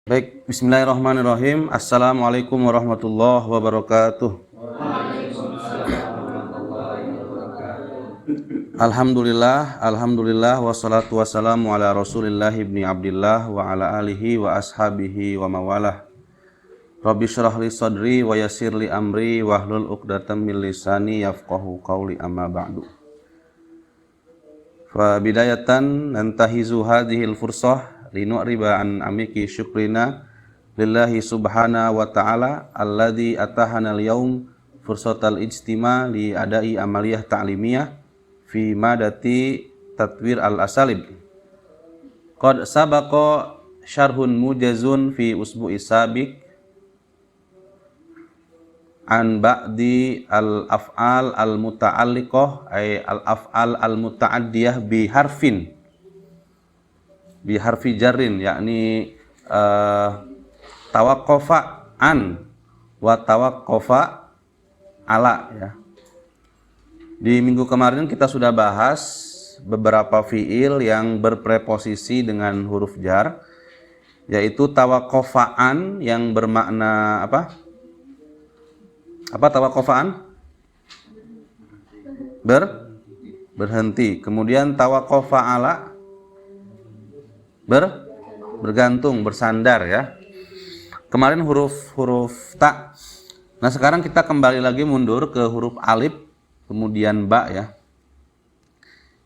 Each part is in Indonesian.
Baik, bismillahirrahmanirrahim. Assalamualaikum warahmatullahi wabarakatuh. Alhamdulillah, wassalatu wassalamu ala rasulillah ibni abdillah wa ala alihi wa ashabihi wa mawalah. Rabbi syrah li sadri wa yassir li amri wahlul uqdatam min lisani yafqahu qawli amma ba'du. Fa bidayatan nantahizu hadhil fursah linu'riba an amiki syukrina lillahi subhanahu wa ta'ala alladzi atahana al-yawm fursatal ijtima li adai amaliyah ta'limiyah fi madati tatwir al-asalib. Qad sabaqa syarhun mujazun fi usbu'i sabiq an ba'di al-af'al al-muta'alliqah ay al-af'al al-muta'addiyah bi harfi jarrin, yakni tawaqqafa an wa tawaqqafa ala ya. Di minggu kemarin kita sudah bahas beberapa fiil yang berpreposisi dengan huruf jar, yaitu tawaqqafaan yang bermakna apa? Apa tawaqqafaan? Berhenti. Kemudian tawaqqafa ala bergantung, bersandar ya. Kemarin huruf ta. Nah, sekarang kita kembali lagi mundur ke huruf alif kemudian ba ya.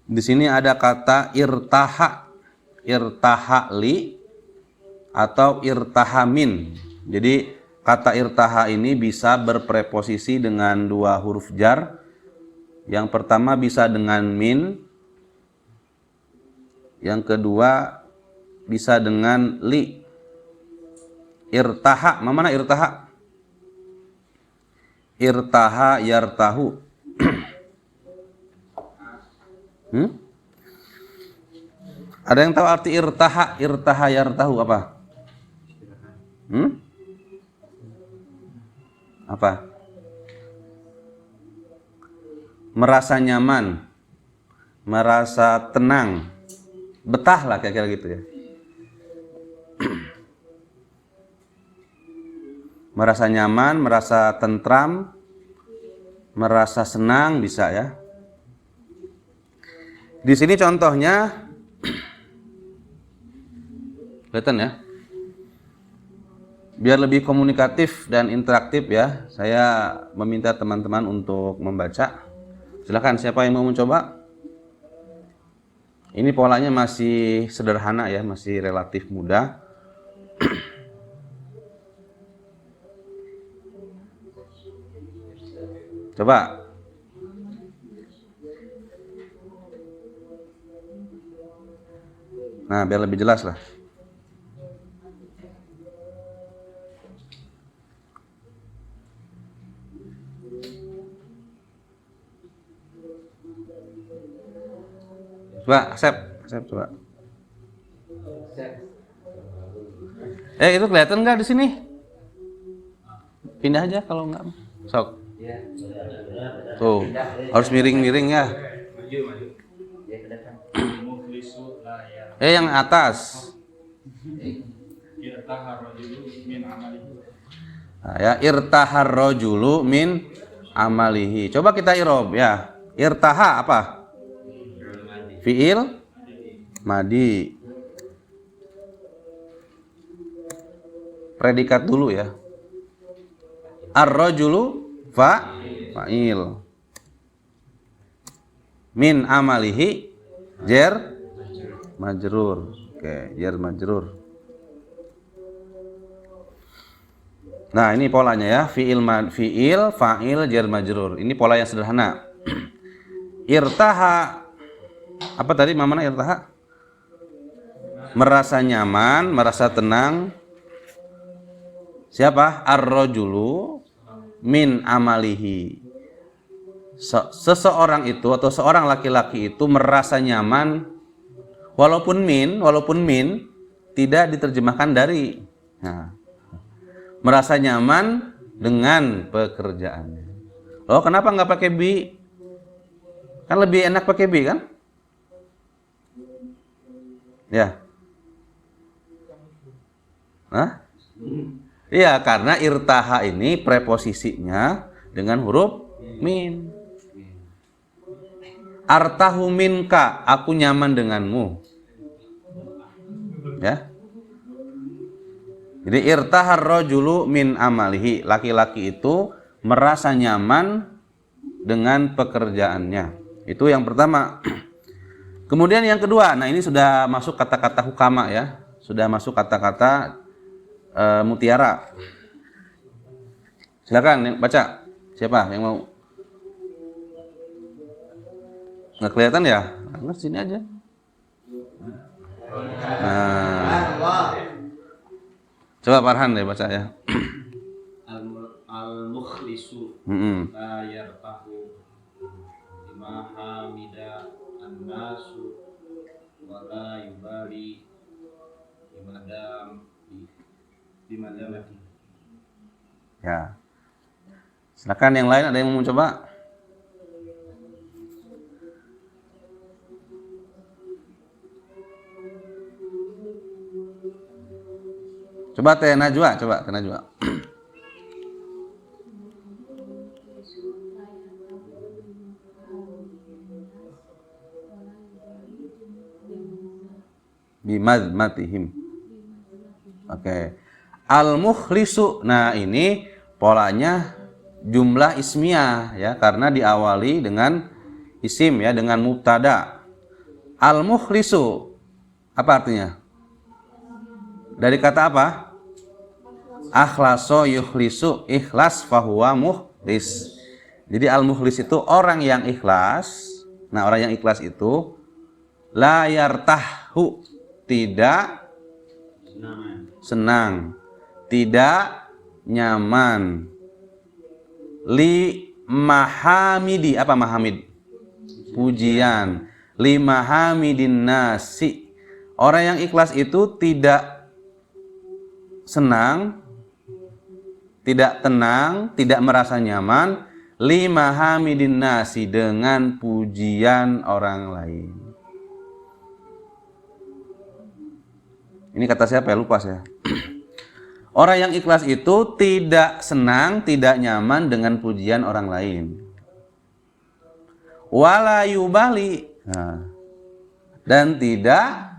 Di sini ada kata irtaha, irtahali atau irtahamin. Jadi kata irtaha ini bisa berpreposisi dengan dua huruf jar. Yang pertama bisa dengan min, yang kedua bisa dengan li. Irtaha, mana irtaha? Irtaha yartahu. Ada yang tahu arti irtaha? Irtaha yartahu apa? Apa? Merasa nyaman, merasa tenang, betah lah kira-kira gitu ya. Merasa nyaman, merasa tentram, merasa senang bisa ya. Di sini contohnya, kelihatan ya. Biar lebih komunikatif dan interaktif ya, saya meminta teman-teman untuk membaca. Silakan, siapa yang mau mencoba? Ini polanya masih sederhana ya, masih relatif mudah. Coba. Nah, biar lebih jelas lah. Coba, Asep coba. Itu kelihatan nggak di sini? Pindah aja kalau nggak. Sok. Tuh, harus miring-miring ya. Yang atas. Nah, ya, irtahar rajulu min amalihi. Coba kita irob ya. Irtaha apa? Fiil madi. Predikat dulu ya. Ar-rajulu fa'il. Min amalihi jar majrur. Oke, jar majrur. Nah, ini polanya ya. Fiil, fa'il, jar majrur. Ini pola yang sederhana. Irtaha. Apa tadi mana irtaha? Merasa nyaman, merasa tenang. Siapa? Ar-rajulu min amalihi. Seseorang itu atau seorang laki-laki itu merasa nyaman walaupun min tidak diterjemahkan dari. Nah, merasa nyaman dengan pekerjaannya. Oh, kenapa nggak pakai bi? Kan lebih enak pakai bi kan? Ya. Hah? Iya, karena irtaha ini preposisinya dengan huruf min. Artahu minka, aku nyaman denganmu. Ya. Jadi irtahar rajulu min amalihi, laki-laki itu merasa nyaman dengan pekerjaannya. Itu yang pertama. Kemudian yang kedua, nah ini sudah masuk kata-kata hukama ya. Sudah masuk kata-kata mutiara. Silakan baca. Siapa yang mau? Nggak kelihatan ya? Nah, sini aja. Nah. Coba Farhan deh baca ya. Al-mukhlisu la yartahu lima hamida an-nasu wa la yubali bimadamati. Ya. Silakan yang lain, ada yang mau coba? Coba Teh Najwa, coba Teh Najwa. Bimadmatihim. Oke. Al-mukhlisu. Nah, ini polanya jumlah ismiyah ya, karena diawali dengan isim ya, dengan mubtada. Al-mukhlisu apa artinya? Dari kata apa? Akhlaso yukhlisu, ikhlas fahuwa mukhlis. Jadi al-mukhlis itu orang yang ikhlas. Nah, orang yang ikhlas itu la yartahu, tidak senang, tidak nyaman. Li mahamidi, apa mahamid? Pujian. Li mahamidin nasi. Orang yang ikhlas itu tidak senang, tidak tenang, tidak merasa nyaman. Li mahamidin nasi, dengan pujian orang lain. Ini kata siapa ya? Lupa saya. Orang yang ikhlas itu tidak senang, tidak nyaman dengan pujian orang lain. Wala yubali, nah, dan tidak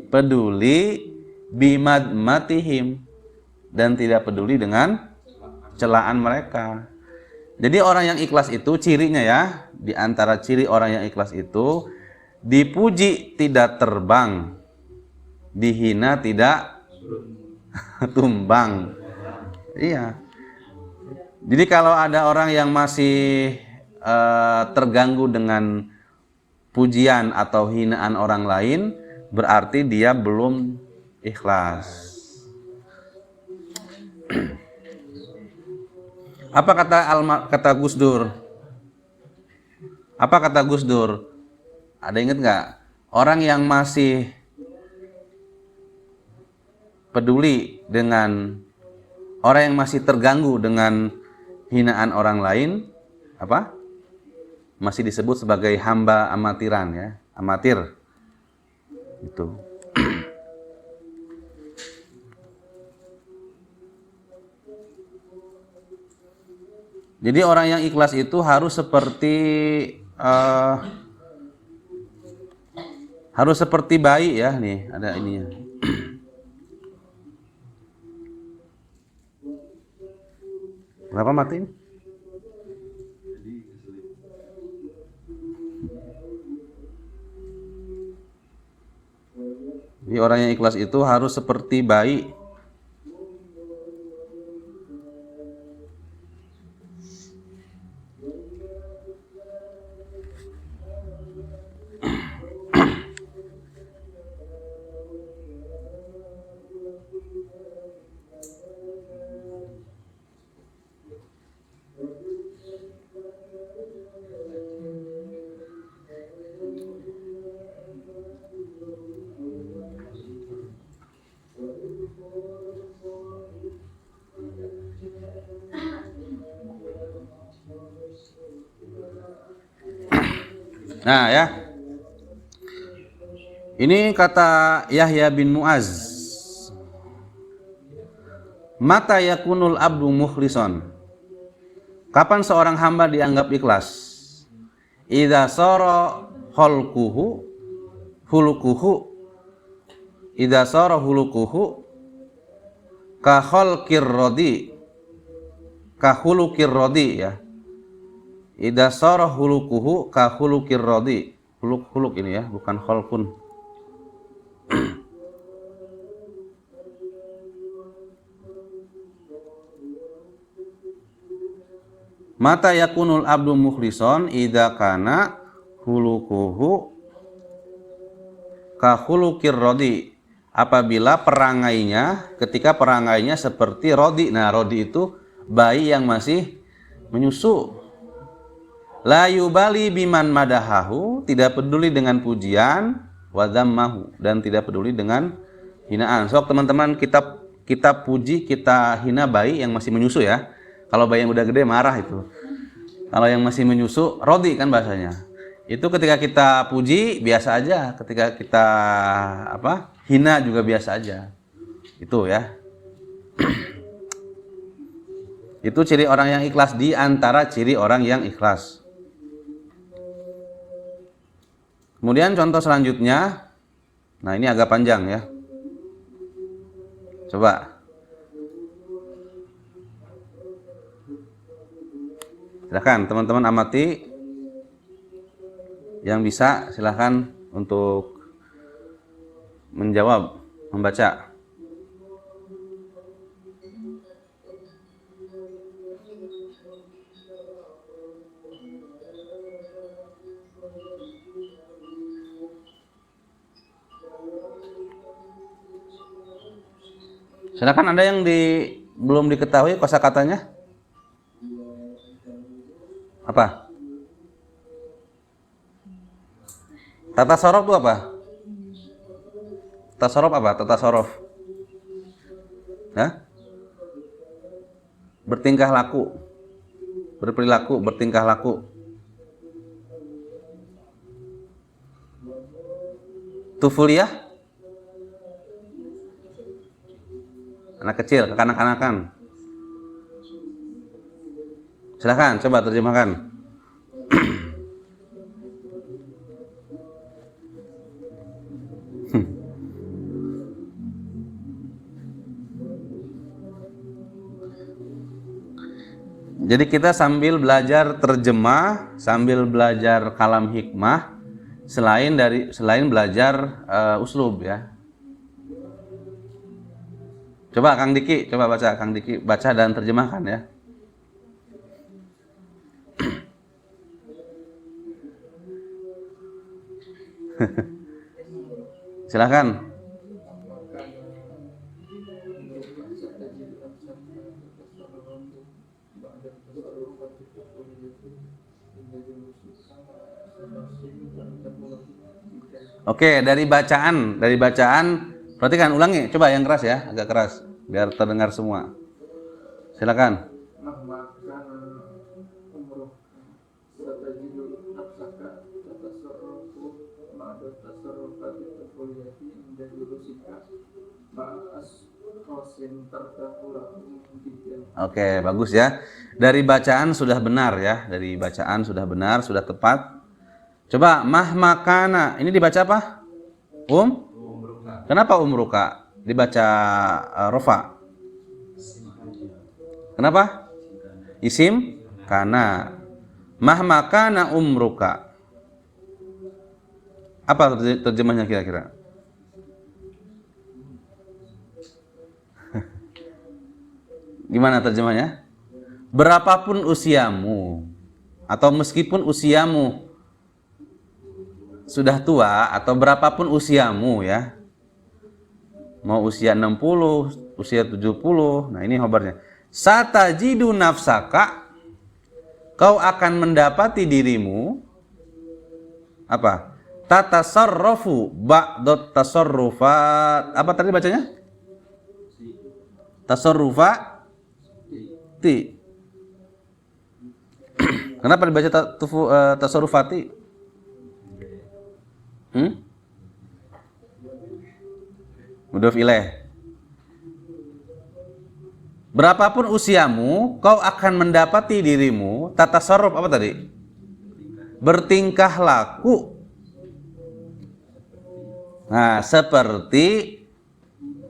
peduli bimadmatihim, dan tidak peduli dengan celaan mereka. Jadi orang yang ikhlas itu cirinya ya, di antara ciri orang yang ikhlas itu dipuji tidak terbang, dihina tidak tumbang. Iya. Jadi kalau ada orang yang masih terganggu dengan pujian atau hinaan orang lain, berarti dia belum ikhlas. Apa kata Gus Dur? Apa kata Gus Dur? Ada ingat nggak? Orang yang masih peduli dengan, orang yang masih terganggu dengan hinaan orang lain, apa? Masih disebut sebagai hamba amatiran ya, amatir. Itu. Jadi orang yang ikhlas itu harus seperti bayi ya, nih ada ininya. Kenapa mati ini? Jadi orang yang ikhlas itu harus seperti bayi. Nah ya, ini kata Yahya bin Mu'az. Mata yakunul abdu mukhlison. Kapan seorang hamba dianggap ikhlas? Idza sara hulquhu idza sara hulukuhu ka khalqir radi ka khuluqir radi ya. Idza sara hulukuhu ka khuluqir radi. Huluk ini ya, bukan khalqun. Mata yakunul abdu mukhlison idza kana hulukuhu ka khuluqir rodi. Apabila ketika perangainya seperti rodi. Nah, rodi itu bayi yang masih menyusu. La yubali biman madahahu, tidak peduli dengan pujian, wa dzammahu, dan tidak peduli dengan hinaan. So, teman-teman, kita puji, kita hina bayi yang masih menyusu ya. Kalau bayi yang udah gede marah itu. Kalau yang masih menyusu, rodi kan bahasanya. Itu ketika kita puji biasa aja, ketika kita hina juga biasa aja. Itu ya. Itu ciri orang yang ikhlas, di antara ciri orang yang ikhlas. Kemudian contoh selanjutnya. Nah, ini agak panjang ya. Coba. Silahkan teman-teman amati, yang bisa silahkan untuk menjawab, membaca. Silahkan, ada yang belum diketahui kosakatanya? Apa? Tata sorof itu apa? Tata sorof apa? Tata sorof. Ya? Bertingkah laku. Berperilaku, bertingkah laku. Tufuliyah? Anak kecil, kekanak-kanakan. Silahkan, coba terjemahkan. Jadi kita sambil belajar terjemah, sambil belajar kalam hikmah, selain belajar uslub ya. Coba Kang Diki, coba baca, Kang Diki baca dan terjemahkan ya. Silakan. Oke, dari bacaan, perhatikan, ulangi, coba yang keras ya, agak keras, biar terdengar semua. Silakan. Oke, bagus ya. Dari bacaan sudah benar ya, sudah tepat. Coba mahmakana, ini dibaca apa? Kenapa umruka? Dibaca rofa. Kenapa? Isim kana. Mahmakana umruka. Apa terjemahnya kira-kira? Gimana terjemahnya? Berapapun usiamu, atau meskipun usiamu sudah tua, atau berapapun usiamu ya, mau usia 60, usia 70, nah ini khobarnya. Satajidu nafsaka, kau akan mendapati dirimu apa? Tatasarrafu ba'dot tasarrufat. Apa tadi bacanya? Tasarrufati. Kenapa dibaca tasarrufati? Mudhof ilaih. Berapapun usiamu, kau akan mendapati dirimu tata tasarruf apa tadi? Bertingkah laku. Nah, seperti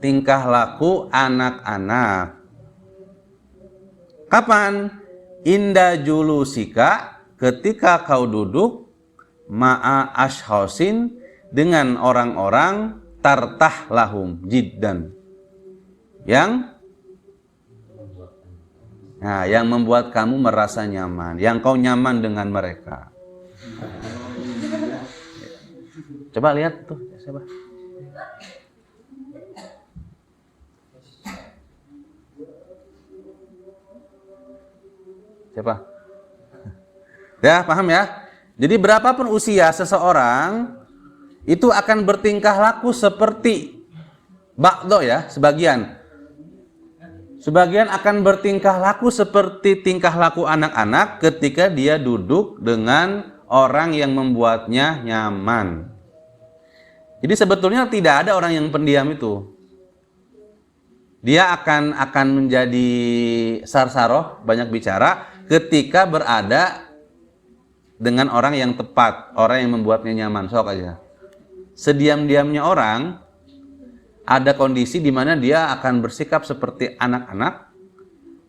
tingkah laku anak-anak. Kapan? Inda julusika, ketika kau duduk ma'a ashhosin, dengan orang-orang tartah lahum jiddan, yang membuat kamu merasa nyaman, yang kau nyaman dengan mereka. Coba lihat tuh, siapa? Siapa? Ya, paham ya? Jadi berapapun usia seseorang itu akan bertingkah laku seperti ba'do ya, sebagian akan bertingkah laku seperti tingkah laku anak-anak ketika dia duduk dengan orang yang membuatnya nyaman. Jadi sebetulnya tidak ada orang yang pendiam itu. Dia akan menjadi sarsaroh, banyak bicara ketika berada dengan orang yang tepat, orang yang membuatnya nyaman. Sok aja. Sediam-diamnya orang, ada kondisi di mana dia akan bersikap seperti anak-anak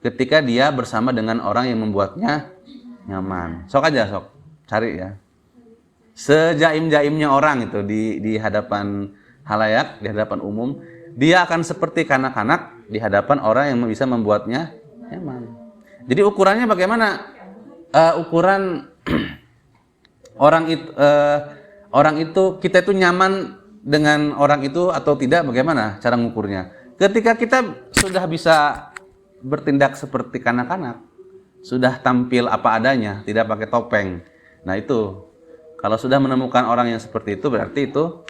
ketika dia bersama dengan orang yang membuatnya nyaman. Sok aja, sok. Cari ya. Sejaim-jaimnya orang itu di hadapan halayak, di hadapan umum, dia akan seperti kanak-kanak di hadapan orang yang bisa membuatnya nyaman. Jadi ukurannya bagaimana? Ukuran orang itu kita itu nyaman dengan orang itu atau tidak, bagaimana cara mengukurnya? Ketika kita sudah bisa bertindak seperti kanak-kanak, sudah tampil apa adanya, tidak pakai topeng. Nah itu, kalau sudah menemukan orang yang seperti itu, berarti itu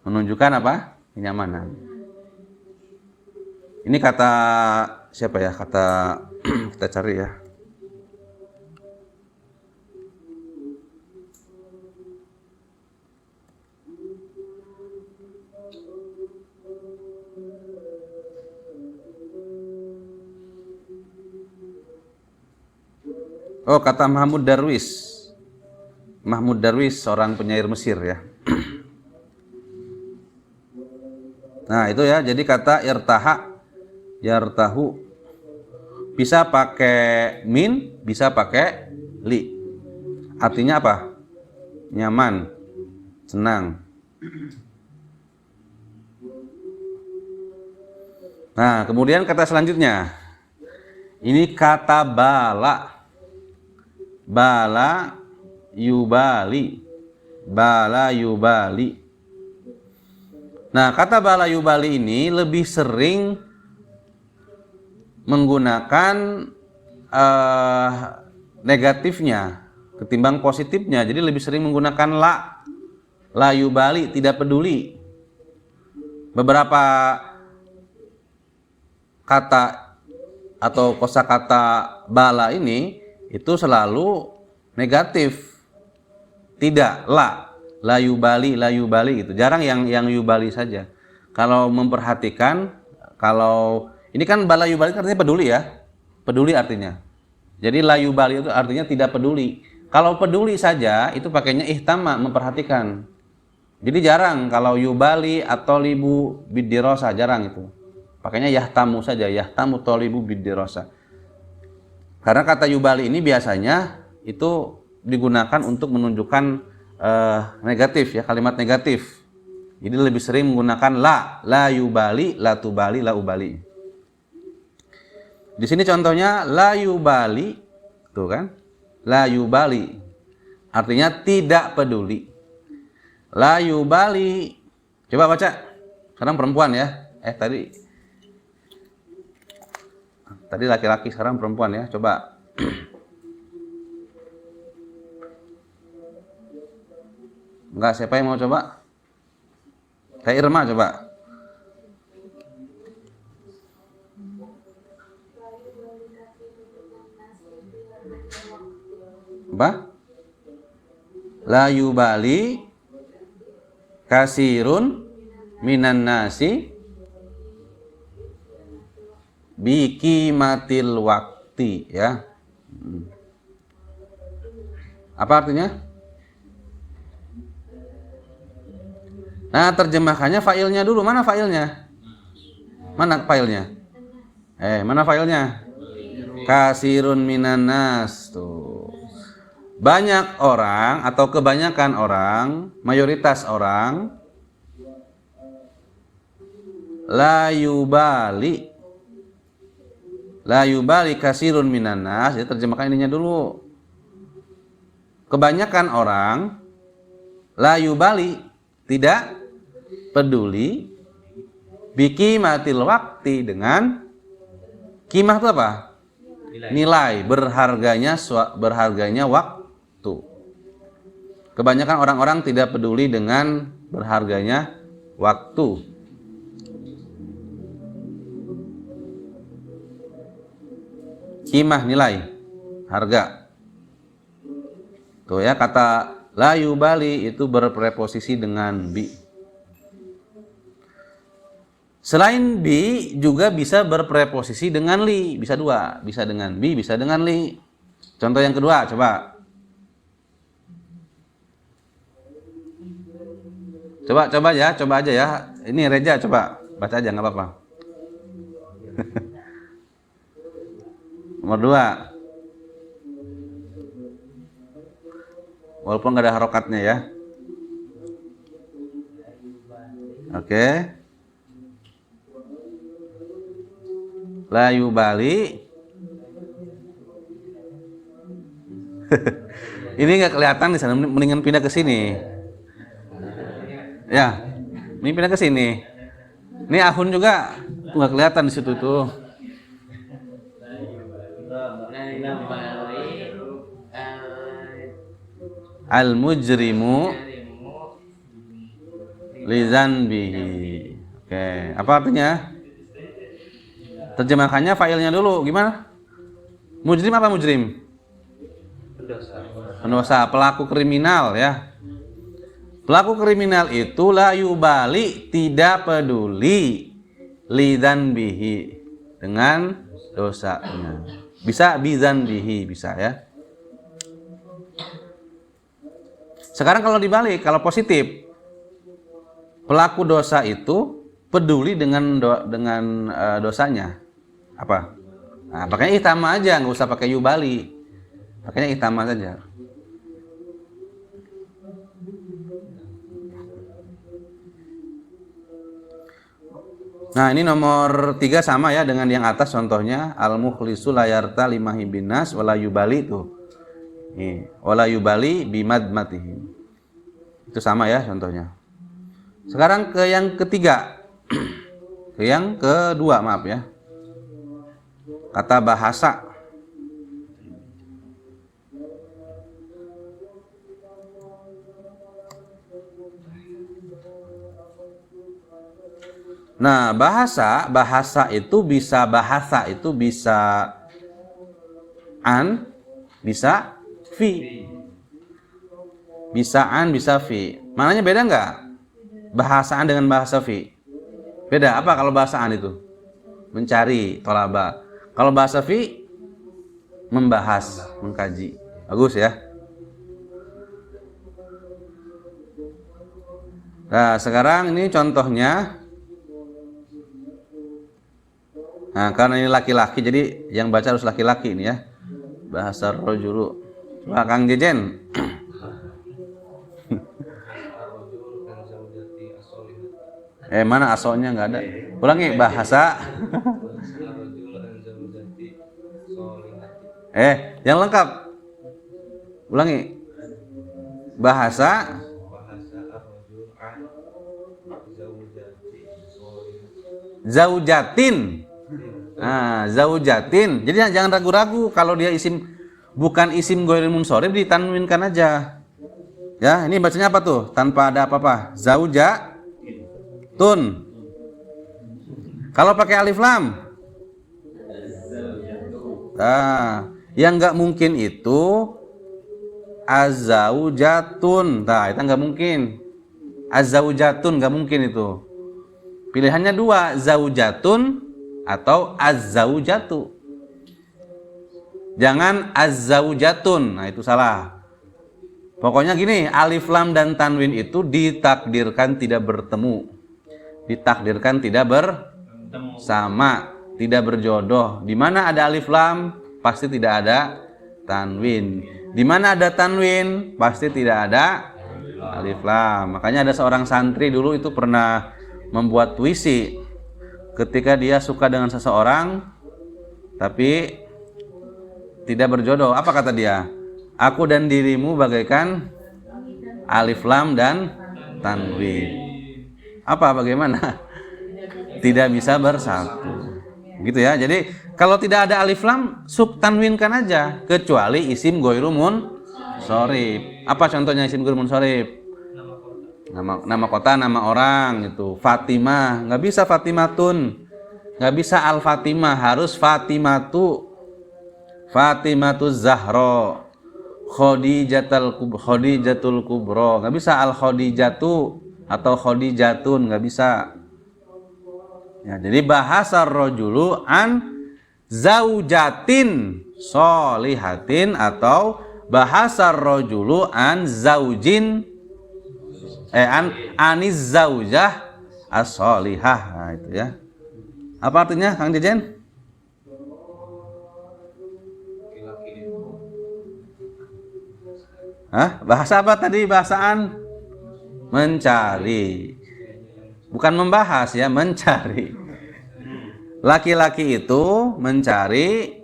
menunjukkan apa? Kenyamanan. Ini kata siapa ya? Kata kita cari ya. Oh, kata Mahmud Darwis. Mahmud Darwis, seorang penyair Mesir ya. Nah, itu ya. Jadi kata irtaha, yartahu, bisa pakai min, bisa pakai li. Artinya apa? Nyaman, senang. Nah, kemudian kata selanjutnya. Ini kata bala. Bala yubali. Bala yubali. Nah, kata bala yubali ini lebih sering menggunakan negatifnya ketimbang positifnya. Jadi lebih sering menggunakan la yubali, tidak peduli. Beberapa kata atau kosakata bala ini itu selalu negatif, tidak la yubali gitu. Jarang yang yubali saja. Kalau memperhatikan, kalau ini kan bala yubali artinya peduli ya, peduli artinya. Jadi la yubali itu artinya tidak peduli. Kalau peduli saja itu pakainya ihtama, memperhatikan. Jadi jarang kalau yubali atau libu bidirosa, jarang itu. Pakainya yahtamu saja, yahtamu tolibu bidirosa. Karena kata yubali ini biasanya itu digunakan untuk menunjukkan negatif ya, kalimat negatif. Jadi lebih sering menggunakan la yubali, la tubali, la ubali. Di sini contohnya la yubali, tuh kan? La yubali artinya tidak peduli. La yubali, coba baca. Sekarang perempuan ya. Tadi laki-laki, sekarang perempuan ya. Coba. Enggak, siapa yang mau coba? Kayak Irma coba. Apa? La yubali kasirun minan nasi biqimatil waqti ya. Apa artinya? Nah, terjemahkannya failnya dulu. Mana failnya? Mana failnya? Mana failnya? Kasirun minanas tuh. Banyak orang atau kebanyakan orang, mayoritas orang la yubali kasirun minanas. Ya, terjemahkan ininya dulu. Kebanyakan orang la yubali tidak peduli biqimatil waqti dengan qimah itu apa? Nilai berharganya waktu. Kebanyakan orang-orang tidak peduli dengan berharganya waktu. Qimah nilai, harga. Tuh ya, kata la yubali itu berpreposisi dengan bi. Selain bi juga bisa berpreposisi dengan li, bisa dua, bisa dengan bi, bisa dengan li. Contoh yang kedua, coba. Coba aja ya. Ini Reja, coba baca aja, nggak apa-apa. Nomor 2. Walaupun nggak ada harokatnya ya. Oke. La yubali. Ini nggak kelihatan di sana, mendingan pindah ke sini. Ya, ini pindah ke sini. Ini ahun juga nggak kelihatan di situ tuh. Al mujrimu lizanbihi. Oke, apa artinya? Terjemahkannya failnya dulu, gimana? Mujrim apa mujrim? Pendosa, pelaku kriminal ya. Pelaku kriminal itu la yubali, tidak peduli lidzanbihi, dengan dosanya. Bisa bizanbihi, bisa ya. Sekarang kalau dibalik, kalau positif, pelaku dosa itu peduli dengan dosanya. Apa? Nah, pakainya ihtama aja, nggak usah pakai yubali. Pakainya ihtama saja. Nah, ini nomor 3 sama ya dengan yang atas contohnya. Al-mukhlisu la yarta limahi binas wala yubali itu. Wala yubali bimadmatihim. Itu sama ya contohnya. Sekarang ke yang ketiga. Ke yang kedua, maaf ya. Kata bahasa. Nah, bahasa itu bisa an, bisa fi. Bisa an, bisa fi. Maknanya beda nggak? Bahasa an dengan bahasa fi. Beda. Apa kalau bahasa an itu? Mencari, tolaba. Kalau bahasa fi, membahas, mengkaji. Bagus ya. Nah, sekarang ini contohnya. Nah, karena ini laki-laki, jadi yang baca harus laki-laki ini ya. Bahasa rojulu. Coba Kang Jejen. Mana asonya nggak ada. Ulangi, bahasa. Yang lengkap. Ulangi. Bahasa. Zaujatin. Nah, zaujatin. Jadi jangan ragu-ragu kalau dia isim, bukan isim ghairil munsharif, ditanwinkan aja. Ya, ini bacanya apa tuh? Tanpa ada apa-apa. Zaujatun. Kalau pakai alif lam. Nah, yang nggak mungkin itu azaujatun. Nah, itu nggak mungkin. Azaujatun nggak mungkin itu. Pilihannya 2, zaujatun atau az-zaujatu. Jangan az-zaujatun. Nah, itu salah. Pokoknya gini, alif lam dan tanwin itu ditakdirkan tidak bertemu. Ditakdirkan tidak bersama, tidak berjodoh. Di mana ada alif lam, pasti tidak ada tanwin. Di mana ada tanwin, pasti tidak ada alif lam. Makanya ada seorang santri dulu itu pernah membuat puisi. Ketika dia suka dengan seseorang, tapi tidak berjodoh. Apa kata dia? Aku dan dirimu bagaikan alif lam dan tanwin. Apa bagaimana? Tidak bisa bersatu. Gitu ya. Jadi kalau tidak ada alif lam, tanwinkan aja, kecuali isim ghairu munsorif. Apa contohnya isim ghairu munsorif? Nama kota, nama orang gitu. Fatimah, nggak bisa Fatimatun. Nggak bisa Al-Fatimah, harus Fatimatuz Zahra. Khadijatul Kubro, nggak bisa Al Khadijatu atau Khadijatun, nggak bisa. Ya, jadi bahasa rojulu an zaujatin solihatin atau bahasa rojulu an zaujin anis zaujah as-solihah. Nah, itu ya. Apa artinya, Kang Jejen? Hah? Bahasa apa tadi? Bahasaan mencari. Bukan membahas ya, mencari. Laki-laki itu mencari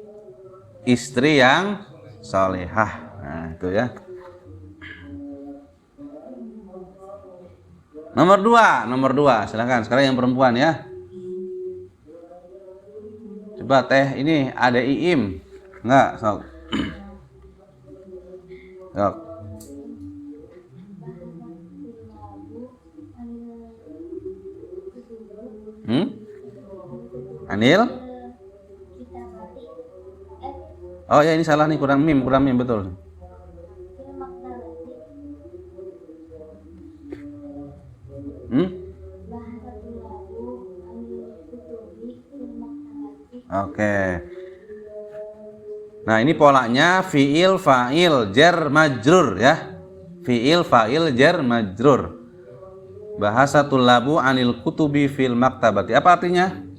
istri yang solehah. Nah, itu ya. Nomor dua. Silakan. Sekarang yang perempuan ya. Coba teh ini ada Iim. Enggak, sok. Sok. Anil? Oh ya, ini salah nih, kurang mim betul. Oke. Nah, ini polanya fiil, fa'il, jar, majrur ya. Fiil, fa'il, jar, majrur. Bahasa tulabu anil kutubi fil maktabati. Apa artinya?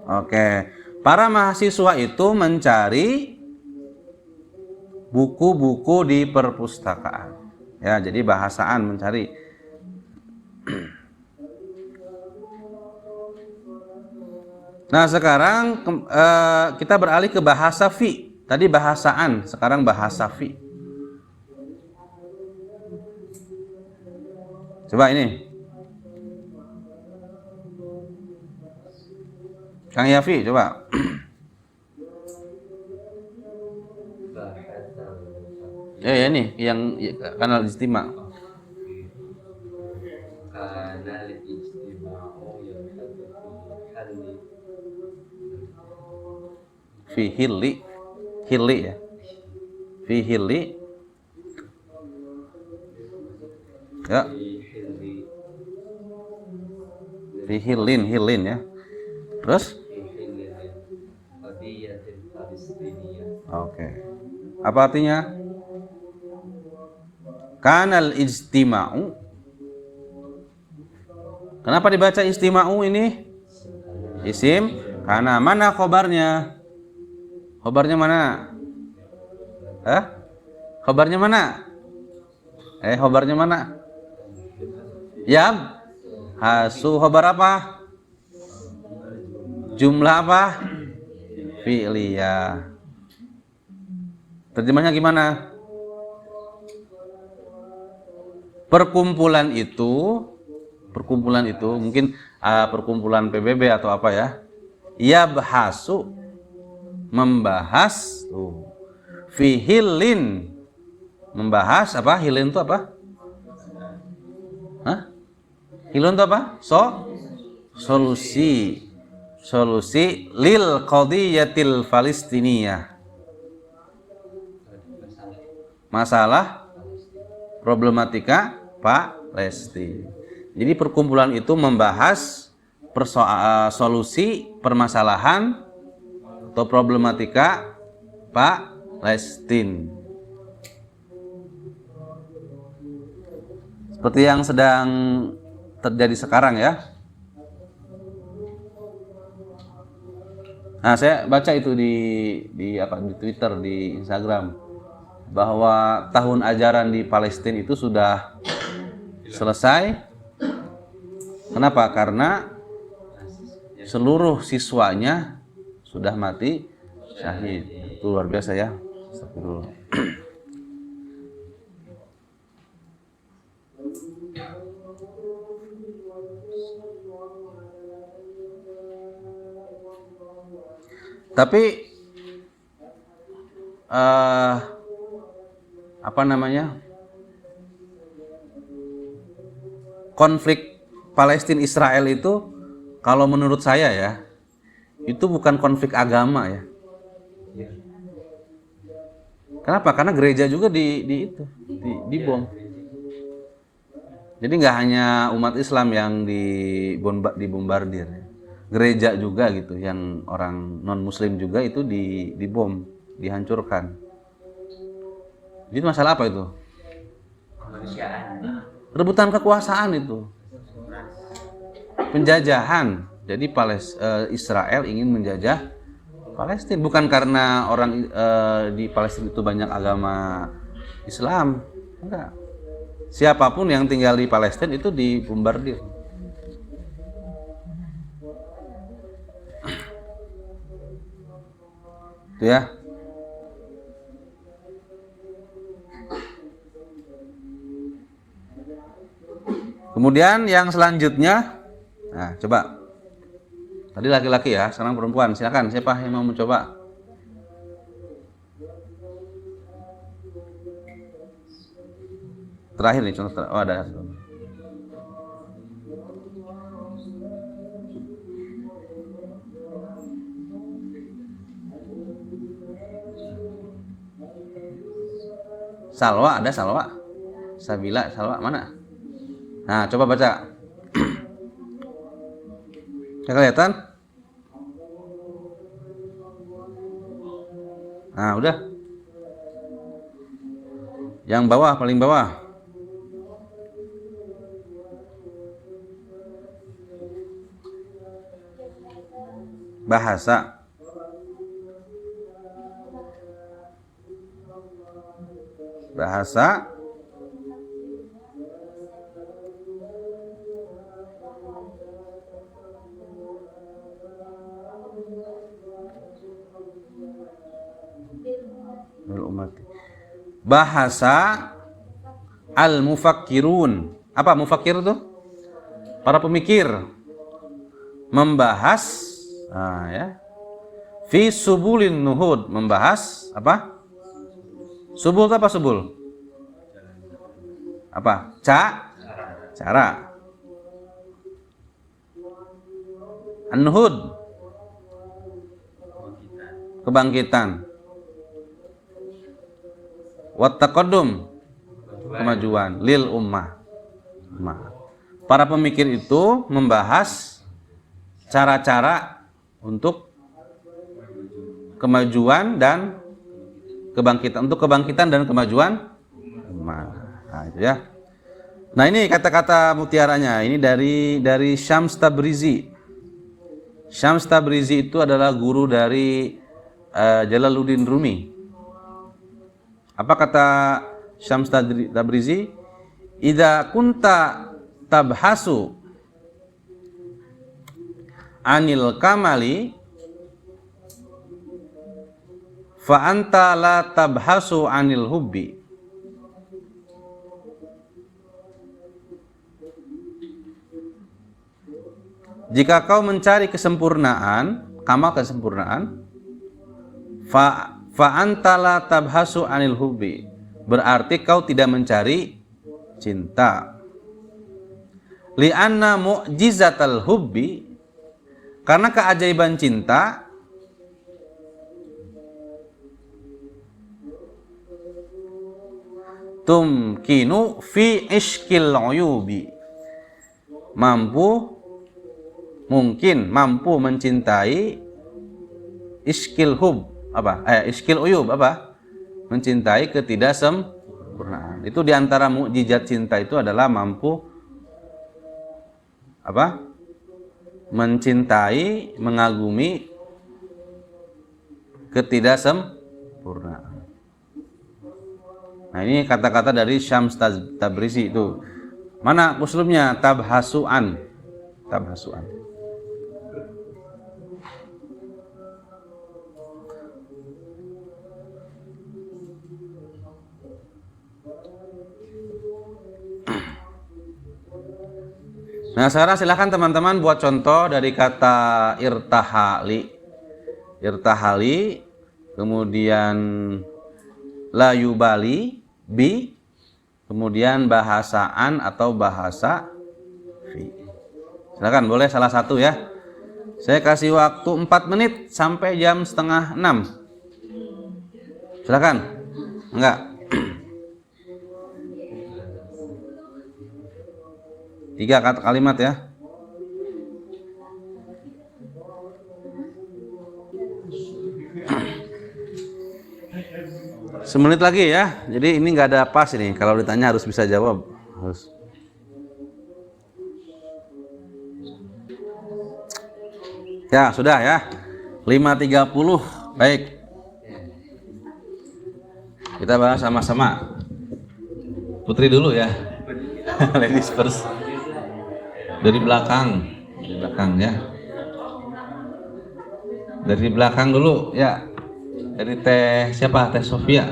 Oke, para mahasiswa itu mencari buku-buku di perpustakaan. Ya, jadi bahasaan mencari. Nah, sekarang kita beralih ke bahasa fi. Tadi bahasaan, sekarang bahasa fi. Coba ini. Kang Yafi, coba. Ya ini yang kanal istimewa. Kanal istimewa yang fi hilli ya. Fi hilli. Ya. Fi hillin ya. Terus? Oke. Apa artinya? Kanal ijtima'u. Kenapa dibaca istima'u ini? Isim. Karena mana khobarnya? Khobarnya mana? Khobarnya mana? Khobarnya mana? Ya. Hasu khobar apa? Jumlah apa? Fi'liyah. Terjemahnya gimana? Perkumpulan itu mungkin perkumpulan PBB atau apa ya? Yabhasu, membahas fi hilin, membahas apa? Hilin itu apa? Hilin itu apa? Solusi lil qadiyatil Palestiniyah. masalah problematika Palestina. Jadi perkumpulan itu membahas solusi permasalahan atau problematika Palestina. Seperti yang sedang terjadi sekarang ya. Nah, saya baca itu di Twitter, di Instagram, bahwa tahun ajaran di Palestina itu sudah selesai. Kenapa? Karena seluruh siswanya sudah mati syahid. Itu luar biasa ya. Astagfirullah. Tapi apa namanya, konflik Palestina Israel itu kalau menurut saya ya, itu bukan konflik agama ya. Kenapa? Karena gereja juga dibom. Jadi nggak hanya umat Islam yang dibombardir ya. Gereja juga gitu, yang orang non muslim juga itu dibom, dihancurkan. Jadi masalah apa itu? Kemanusiaan. Rebutan kekuasaan itu. Penjajahan. Jadi Israel ingin menjajah Palestina, bukan karena orang di Palestina itu banyak agama Islam. Enggak. Siapapun yang tinggal di Palestina itu dibombardir. Itu ya. Kemudian yang selanjutnya, nah coba. Tadi laki-laki ya, sekarang perempuan. Silakan, siapa yang mau mencoba? Terakhir nih contoh. Oh ada. Salwa, ada Salwa? Sabila, Salwa mana? Nah, coba baca. Ya, kelihatan? Nah, udah. Yang bawah, paling bawah. Bahasa. Bahasa. Bahasa al-mufakkirun. Apa mufakkir itu? Para pemikir. Membahas ya. Fi subulin nuhud, membahas apa? Subul itu apa subul? Apa? Cara. An-nuhud, kebangkitan. Wat taqaddum, kemajuan. Lil ummah. Para pemikir itu membahas cara-cara untuk kemajuan dan kebangkitan, untuk kebangkitan dan kemajuan ummah. Nah, itu ya. Nah, ini kata-kata mutiaranya. Ini dari Syams Tabrizi. Syams Tabrizi itu adalah guru dari Jalaluddin Rumi. Apa kata Syams Tabrizi? Idza kunta tabhasu anil kamali fa anta la tabhasu anil hubbi. Jika kau mencari kesempurnaan, kamal kesempurnaan, fa anta la tabhasu anil hubbi, berarti kau tidak mencari cinta. Li'anna mu'jizatal hubbi, karena keajaiban cinta tumkinu fi iskil uyubi. Mungkin mampu mencintai iskil hub apa? Iskil uyub apa? Mencintai ketidaksempurnaan. Itu diantara mukjizat cinta itu adalah mampu apa? Mencintai, mengagumi ketidaksempurnaan. Nah, ini kata-kata dari Syams Tabrizi itu. Mana uslubnya? Tabhasuan. Tabhasuan. Nah, sekarang silakan teman-teman buat contoh dari kata irtahali. Irtahali, kemudian la yubali, bi, kemudian bahasaan atau bahasa fi. Silakan, boleh salah satu ya. Saya kasih waktu 4 menit sampai jam setengah 6. Silakan. Enggak. 3 kalimat ya. Semenit lagi ya. Jadi ini nggak ada pas ini. Kalau ditanya harus bisa jawab. Harus. Ya sudah ya. 5.30. Baik. Kita bahas sama-sama. Putri dulu ya. Ladies first. Dari belakang ya. Dari belakang dulu ya. Dari Teh siapa? Teh Sofia.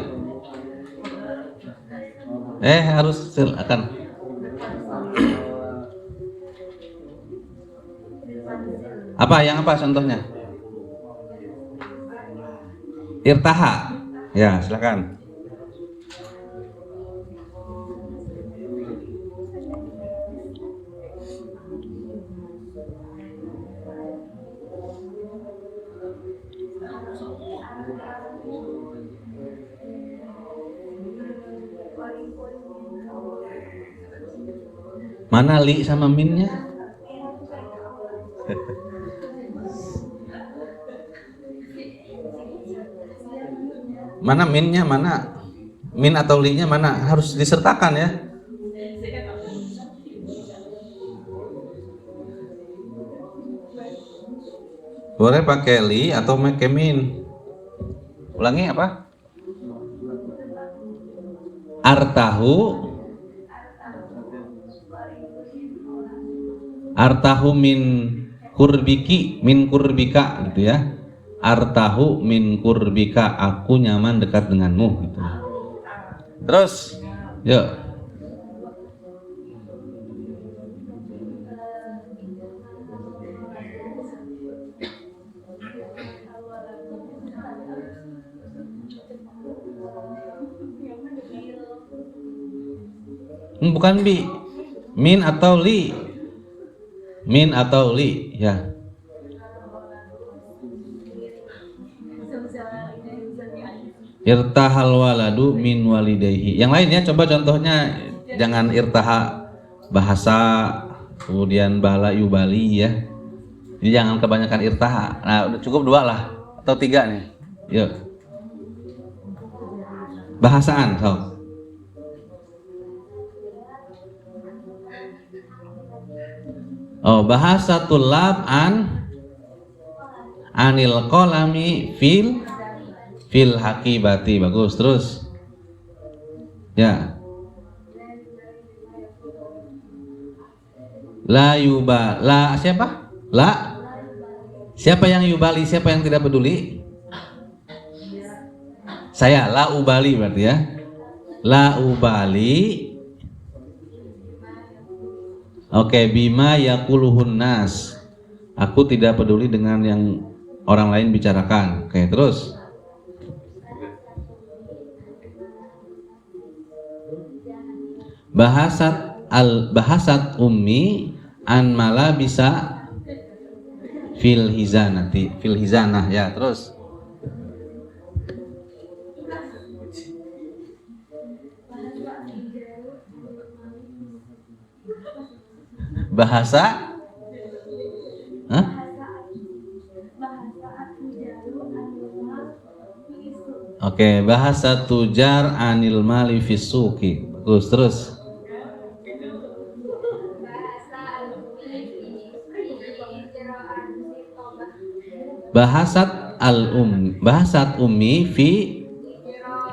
Harus silakan. Apa contohnya? Irtaha. Ya, silakan. Mana li sama minnya? Mana minnya, mana min atau li-nya mana? Harus disertakan ya. Boleh pakai li atau pakai min. Ulangi apa? Artahu min kurbika gitu ya. Artahu min kurbika, aku nyaman dekat denganmu gitu. Terus, yuk. Bukan bi, min atau li. Min atau li, ya. Irtahal waladu min walidayhi. Yang lainnya coba contohnya, jangan irtaha bahasa, kemudian bala yubali ya. Jadi jangan kebanyakan irtaha. Nah, udah cukup 2 lah atau 3 nih. Yuk. Bahasaan, so. Bahasatul lab anil qalami fil hakibati. Bagus, terus. Ya. La siapa? Siapa yang yubali, siapa yang tidak peduli? Saya, la ubali berarti ya. La ubali. Oke, bima yaquluhun nas. Aku tidak peduli dengan yang orang lain bicarakan. Oke, terus. Bahasat ummi an mala bisa fil hizanah ya, terus. Bahasa? Hah? Oke, bahasa tujar anil mali fisuki. Bagus, terus. Bahasat ummi fi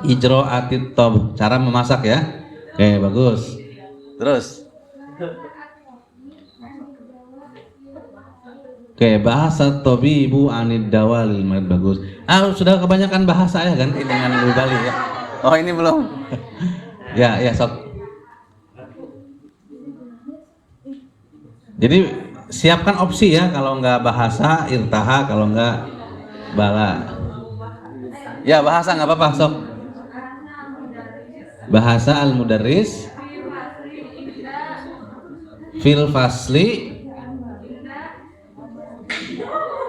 ijro'atit tob. Cara memasak ya. Oke, bagus. Terus. Oke, bahasa tobibu anid dawalil marid. Bagus. Sudah kebanyakan bahasa ya kan dengan Bali ya. Oh, ini belum. Ya, sok. Jadi siapkan opsi ya, kalau nggak bahasa irtaha, kalau nggak bala. Ya, bahasa nggak apa-apa, sok. Bahasa al-mudarris fil fasli.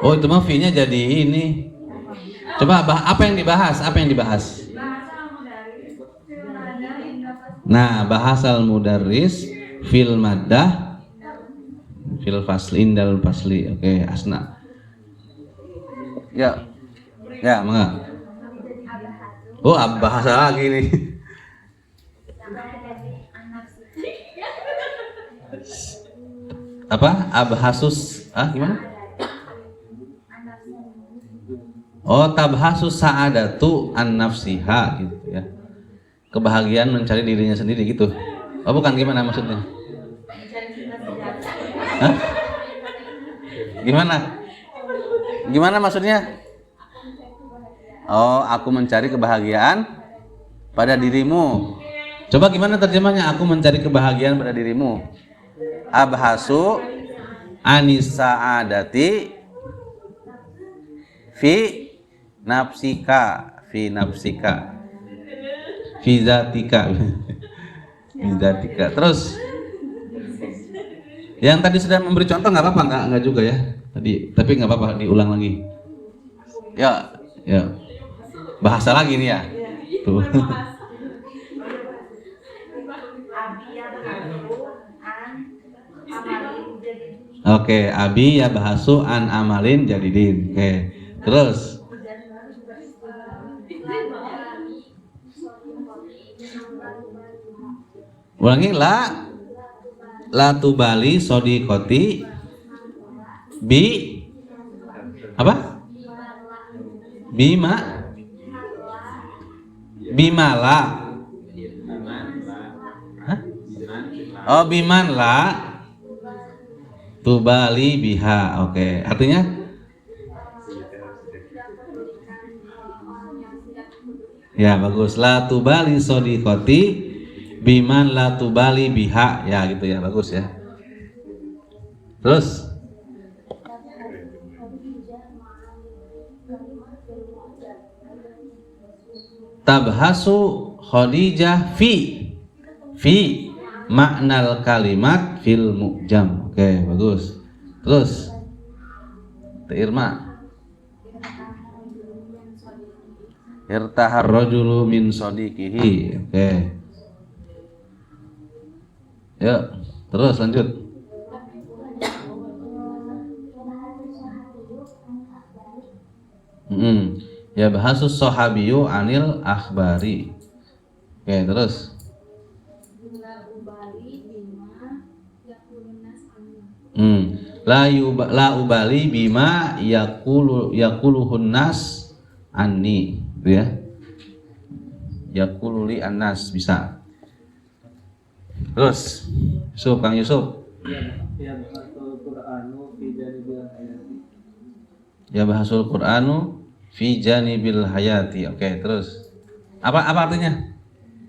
Oh, itu mah fi-nya jadi ini. Coba apa yang dibahas? Nah, bahasa al-mudarris fil maddah fil fasli indal fasli. Oke, asna. Ya. Ya, mangga. Oh, bahasa lagi nih. Apa? Abhasus, gimana? Oh, tabhasus sa'adatu an nafsiha gitu ya. Kebahagiaan mencari dirinya sendiri gitu. Oh, bukan, gimana maksudnya? Hah? Gimana maksudnya? Oh, aku mencari kebahagiaan pada dirimu. Coba gimana terjemahnya? Aku mencari kebahagiaan pada dirimu. Abhasu anisa adati fi nafsika fi zatika. Terus yang tadi sudah memberi contoh nggak apa-apa, nggak juga ya tadi, tapi nggak apa-apa diulang lagi. Ya, bahasa lagi nih ya. Tuh. Oke, abi ya bahasu an amalin jadidin. Oke, terus. Ulangi, la tubali sodikoti bi apa? Bimala. Hah? Oh, biman la tubali biha. Oke, artinya ya, bagus. La tubali sodikoti biman la tubali biha, ya gitu ya, bagus ya. Terus tabhasu Khadijah fi maknal kalimat fil mu'jam. Oke, bagus. Terus Irma, irtahar rajulu min sadiqihi. Oke. Yuk, terus lanjut. Ya, bahasus sahabiyu anil akhbari. Oke, terus. La ubali bima yakuluhun nas anni, gitu ya. Yakululi annas, bisa. Terus Kang Yusuf. Ya, bahasul Qur'anu fi janibil hayati. Oke, terus. Apa artinya?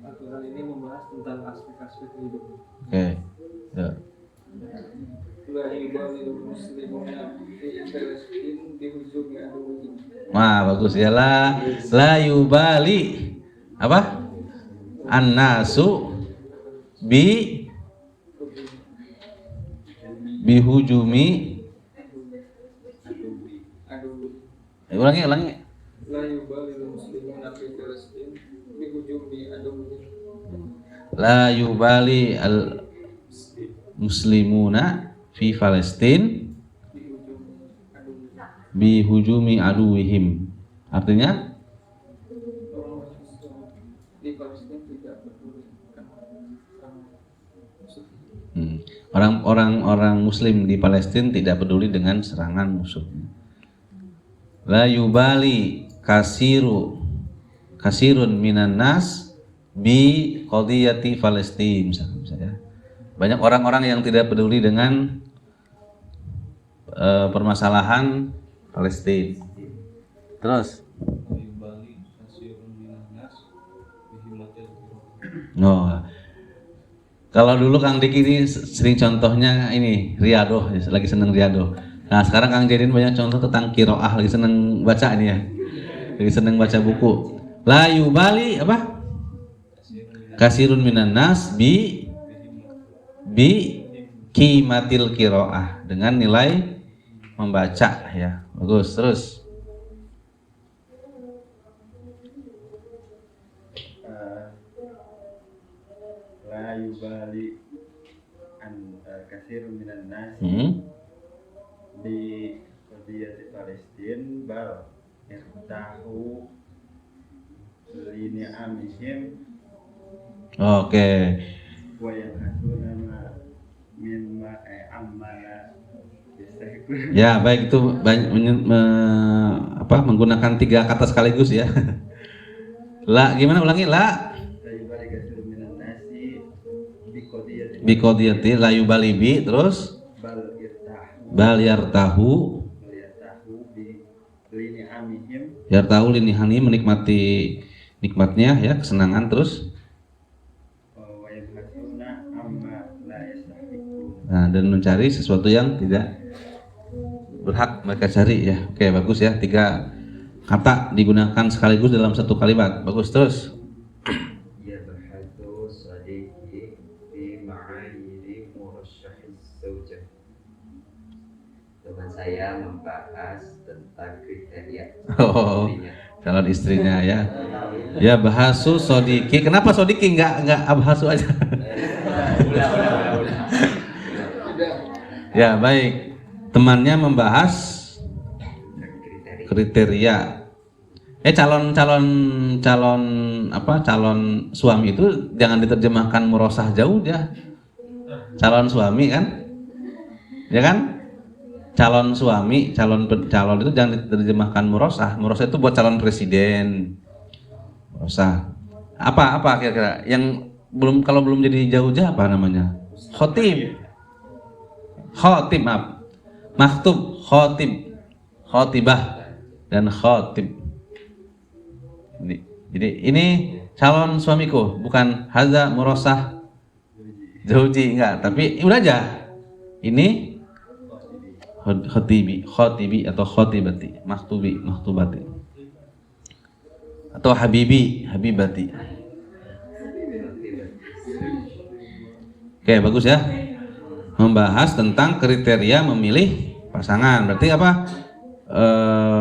Aturan ini membahas tentang aspek-aspek hidup. Oke. Ya. Wah, bagus ya. La yubali apa? An-nasu bihujumi. Ulangi. La yubali muslimuna fi Palestin bihujumi aduwwihim. La yubali al muslimuna fi Palestin di ujung adu bi hujumi aduwihim. Artinya di Palestina tidak peduli sama musuh. orang Muslim di Palestina tidak peduli dengan serangan musuh. La yubali kasirun minan nas bi qadiyati Palestin misalnya. Banyak orang-orang yang tidak peduli dengan permasalahan Palestina. Terus kalau dulu Kang Diki ini sering contohnya ini riadoh, lagi seneng riadoh. Nah sekarang Kang Jedin banyak contoh tentang kiroah, lagi seneng baca ini ya, lagi seneng baca buku. La yubali apa? Kasirun minan nas bi kimatil kiroah, dengan nilai membaca ya. Bagus. Terus la yubali an kasirun minan nas di qadiyati Palestin bal irtahu lini amihim. oke. Wa yahasuna ma min ma amala yastahikun. Ya baik, itu menggunakan 3 kata sekaligus ya. La gimana, ulangi. La La yubali kasirun minan nasi bi qadiyati la yubali bi, terus bal yartahu bi lini amihim. Yartahu linihani, menikmati nikmatnya ya, kesenangan. Terus Wa yahasuna amma la yastahikun. nah, dan mencari sesuatu yang tidak berhak mereka cari ya. Oke, bagus ya, 3 kata digunakan sekaligus dalam satu kalimat. Bagus. Terus Yabhatu sadiqi fi ma'ayiri murasyahiz zawjah. Teman saya membahas tentang kriteria oh, istrinya. calon istrinya ya. Ya bahasu sodiki. Kenapa sodiki nggak abhasu aja? Ulah. Ya baik. Temannya membahas kriteria. Calon suami itu jangan diterjemahkan murosah jauh ya. Calon suami kan, ya kan? Calon suami, calon itu jangan diterjemahkan murosah. Murosah itu buat calon presiden. Murosah. Apa kira-kira yang kalau belum jadi jauh-jauh apa namanya? Khotib, maaf. Maktub, khotibah, dan khotib. Jadi ini calon suamiku, bukan haza murosah jauji, enggak. Tapi udah aja. Ini khotibi atau khotibati, maktubati. Atau habibati. Oke, bagus ya. Membahas tentang kriteria memilih pasangan. Berarti apa?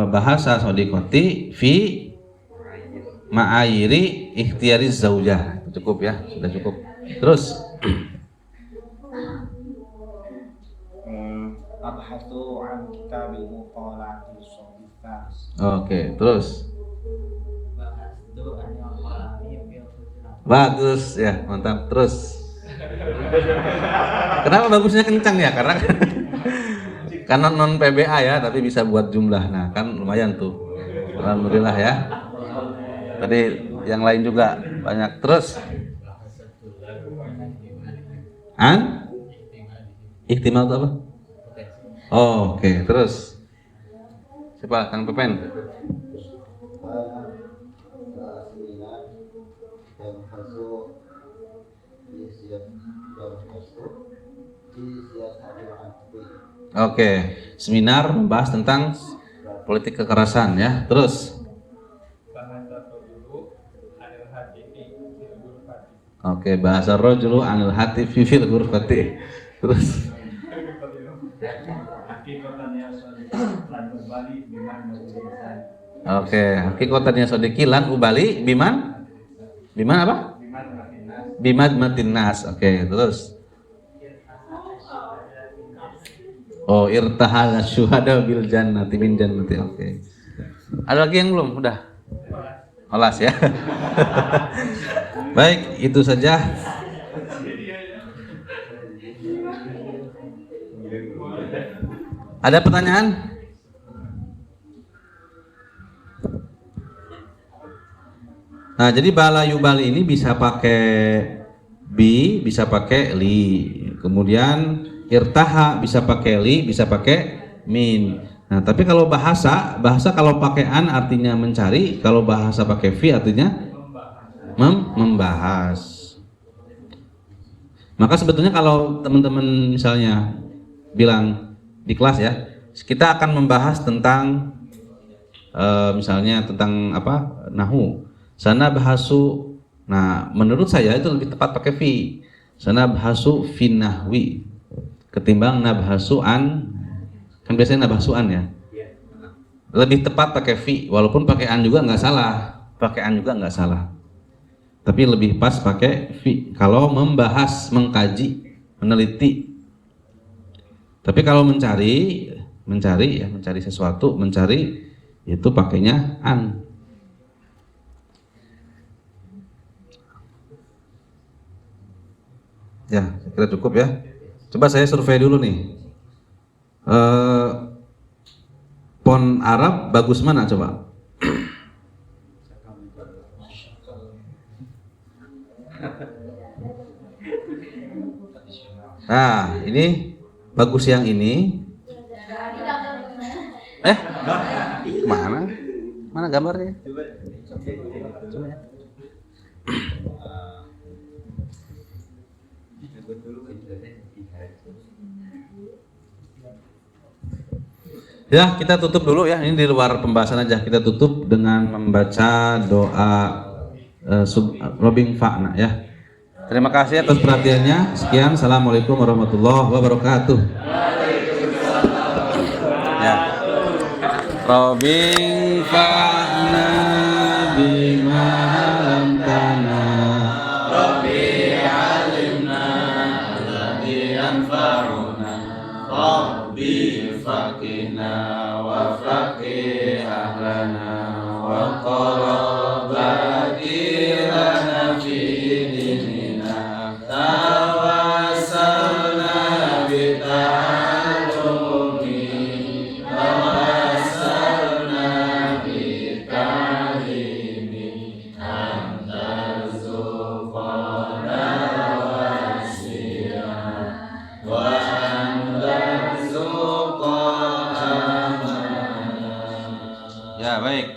Bahasa sodikoti fi ma'ayiri ikhtiyari zaujah. Cukup ya, sudah cukup. Terus abhatu an kitabil muqalati sodifas. oke, terus bagus ya, mantap. Terus kenapa bagusnya kencang ya? Karena non PBA ya, tapi bisa buat jumlah. Nah kan lumayan tuh, alhamdulillah ya. Tadi yang lain juga banyak. Terus ihtimal itu apa? Oh, oke. Terus siapa? Kang Pepen. Oke, seminar membahas tentang politik kekerasan ya. Terus oke, bahasa rojulu anil hati fil ghurfati. Terus oke, hakikatnya sodiki lan ubali biman apa? Bimad matin nas. Oke, terus Oh, irtahala syuhada bil jannati min jannati. Oke. Ada lagi yang belum? Udah. Olas ya. Baik, itu saja. Ada pertanyaan? Nah, jadi bala yubali ini bisa pakai bi, bisa pakai li. Kemudian irtaha bisa pakai li, bisa pakai min. Nah, tapi kalau bahasa kalau pakai an artinya mencari, kalau bahasa pakai fi artinya membahas. Maka sebetulnya kalau teman-teman misalnya bilang di kelas ya, kita akan membahas tentang misalnya tentang apa? Nahu. Sana bahasu. Nah, menurut saya itu lebih tepat pakai fi. Sana bahasu fin nahwi ketimbang nabhasu an. Kan biasanya nabhasu an ya. Lebih tepat pakai fi, walaupun pakai an juga nggak salah. Pakai an juga nggak salah. Tapi lebih pas pakai fi kalau membahas, mengkaji, meneliti. Tapi kalau mencari sesuatu, mencari itu pakainya an. Ya, saya kira cukup ya. Coba saya survei dulu nih. Font Arab bagus mana coba? Nah, ini bagus yang ini. Mana? Mana gambarnya? Coba ya. Ya, kita tutup dulu ya. Ini di luar pembahasan aja. Kita tutup dengan membaca doa Robing Fa'na ya. Terima kasih atas perhatiannya. Sekian. Assalamualaikum warahmatullahi wabarakatuh. Ya. Robing Fa'na bima lamtana. Robbi alimna alladhi yanfa'una. Robbi faqihna wa faqih ahlana wa qarabati lana fi dinina tawassalna bi ta'allumi tawassalna bi ta'limi anta zuqana wasi'ah wa anta zuqana. Ya, baik.